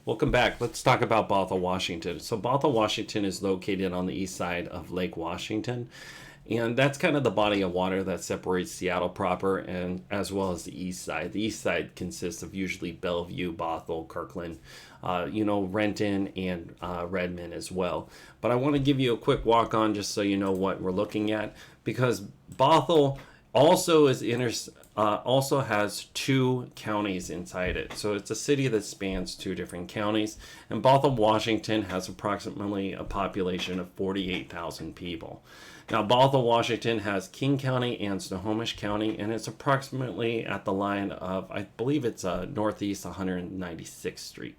Welcome back. Let's talk about Bothell, Washington. So Bothell, Washington is located on the east side of Lake Washington. And that's kind of the body of water that separates Seattle proper and as well as the east side. The east side consists of usually Bellevue, Bothell, Kirkland, Renton, and Redmond as well. But I want to give you a quick walk on just so you know what we're looking at, because Bothell also has two counties inside it. So it's a city that spans two different counties. And Bothell, Washington has approximately a population of 48,000 people. Now, Bothell, Washington has King County and Snohomish-County, and it's approximately at the line of, I believe it's northeast 196th Street.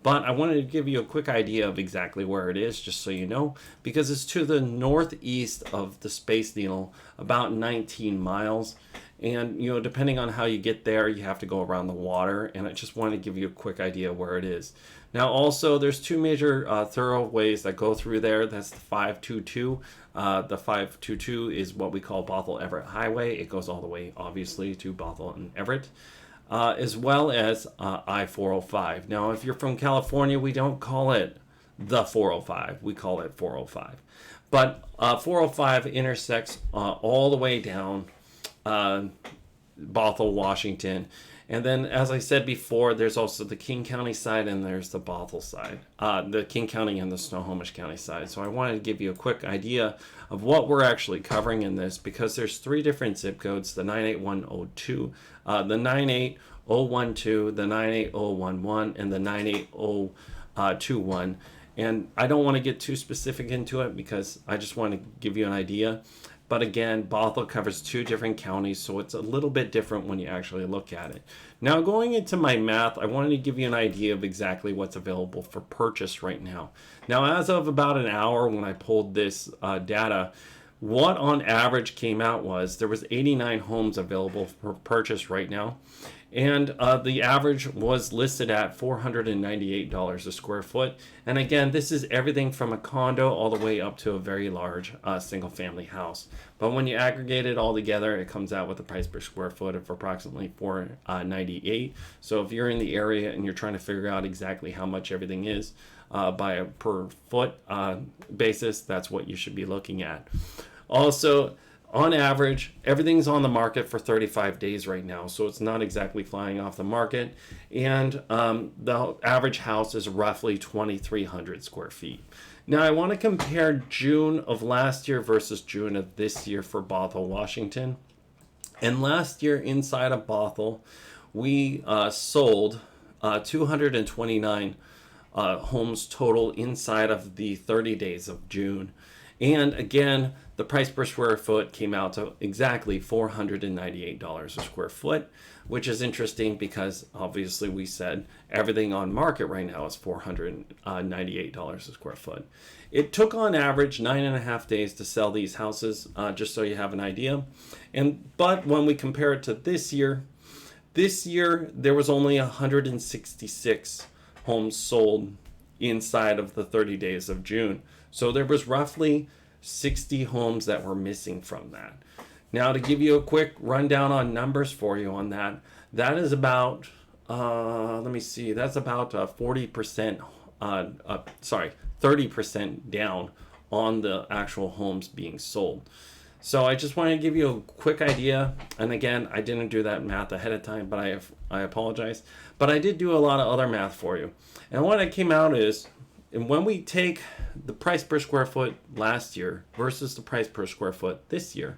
But I wanted to give you a quick idea of exactly where it is, just so you know, because it's to the northeast of the Space Needle, about 19 miles. And, depending on how you get there, you have to go around the water. And I just wanted to give you a quick idea of where it is. Now, also, there's two major thoroughways that go through there. That's the 522. The 522 is what we call Bothell Everett Highway. It goes all the way, obviously, to Bothell and Everett. As well as I-405. Now, if you're from California, we don't call it the 405. We call it 405. But 405 intersects all the way down Bothell, Washington. And then, as I said before, there's also the King County side and there's the Bothell side, the King County and the Snohomish County side. So I wanted to give you a quick idea of what we're actually covering in this, because there's three different zip codes: the 98102, the 98012, the 98011, and the 98021. And I don't want to get too specific into it because I just want to give you an idea. But again, Bothell covers two different counties, so it's a little bit different when you actually look at it. Now, going into my math, I wanted to give you an idea of exactly what's available for purchase right now. Now, as of about an hour when I pulled this data, what on average came out was there was 89 homes available for purchase right now. And the average was listed at $498 a square foot. And again, this is everything from a condo all the way up to a very large single family house. But when you aggregate it all together, it comes out with a price per square foot of approximately $498. So if you're in the area and you're trying to figure out exactly how much everything is by a per foot basis, that's what you should be looking at. Also, on average, everything's on the market for 35 days right now, so it's not exactly flying off the market. And the average house is roughly 2,300 square feet. Now, I want to compare June of last year versus June of this year for Bothell, Washington. And last year, inside of Bothell, we sold 229 homes total inside of the 30 days of June. And again, the price per square foot came out to exactly $498 a square foot, which is interesting because obviously we said everything on market right now is $498 a square foot. It took on average 9.5 days to sell these houses, just so you have an idea. But when we compare it to this year there was only 166 homes sold inside of the 30 days of June. So there was roughly 60 homes that were missing from that. Now, to give you a quick rundown on numbers for you on that, that is about, that's about 40%, 30% down on the actual homes being sold. So I just want to give you a quick idea. And again, I didn't do that math ahead of time, but I apologize. But I did do a lot of other math for you. And what it came out is, and when we take the price per square foot last year versus the price per square foot this year,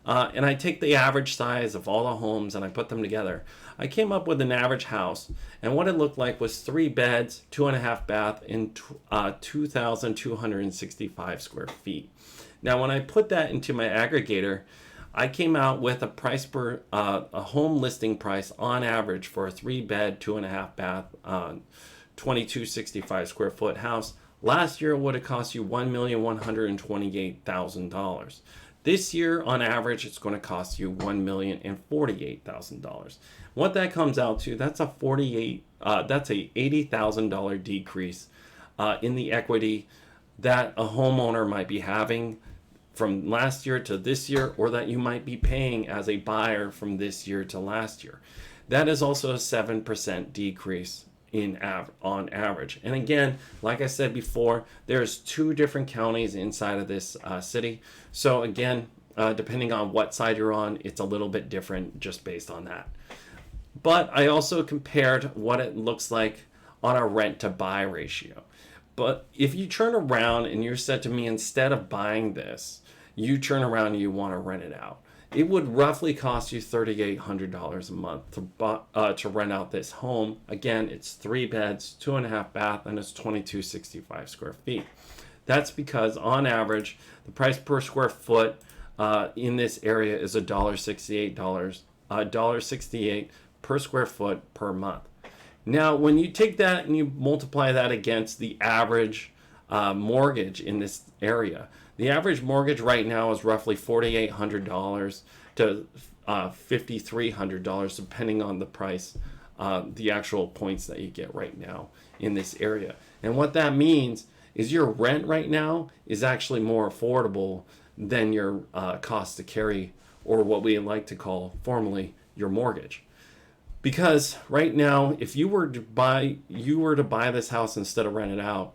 and I take the average size of all the homes and I put them together, I came up with an average house. And what it looked like was 3 beds, 2.5 bath, and 2,265 square feet. Now, when I put that into my aggregator, I came out with a price per a home listing price on average for a 3-bed, 2.5 bath, 2,265 square foot house. Last year it would have cost you $1,128,000. This year, on average, it's going to cost you $1,048,000. What that comes out to, that's a $80,000 decrease in the equity that a homeowner might be having from last year to this year, or that you might be paying as a buyer from this year to last year. That is also a 7% decrease on average. And again, like I said before, there's 2 different counties inside of this city. So again, depending on what side you're on, it's a little bit different just based on that. But I also compared what it looks like on a rent to buy ratio. But if you turn around and you're said to me, instead of buying this, you turn around and you want to rent it out, it would roughly cost you $3,800 a month to rent out this home. Again, it's 3 beds, 2.5 bath, and it's 2265 square feet. That's because on average, the price per square foot in this area is $1.68 per square foot per month. Now, when you take that and you multiply that against the average mortgage in this area, the average mortgage right now is roughly $4,800 to $5,300, depending on the price, the actual points that you get right now in this area. And what that means is your rent right now is actually more affordable than your cost to carry, or what we like to call formally your mortgage. Because right now, if you were to buy this house instead of rent it out,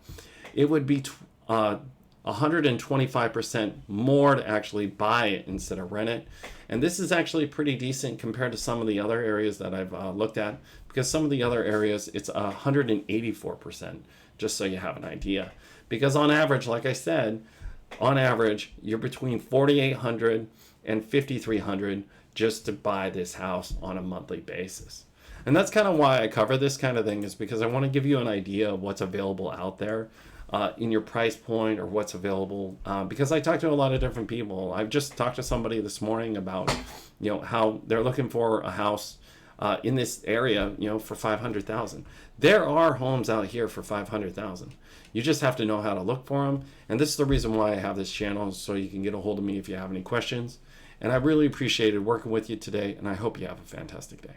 it would be 125% more to actually buy it instead of rent it. And this is actually pretty decent compared to some of the other areas that I've looked at, because some of the other areas it's 184%, just so you have an idea. Because on average, like I said, on average, you're between $4,800 and $5,300 just to buy this house on a monthly basis. And that's kind of why I cover this kind of thing, is because I want to give you an idea of what's available out there in your price point, or what's available. Because I talk to a lot of different people. I've just talked to somebody this morning about, how they're looking for a house in this area, for $500,000. There are homes out here for $500,000. You just have to know how to look for them. And this is the reason why I have this channel, so you can get a hold of me if you have any questions. And I really appreciated working with you today, and I hope you have a fantastic day.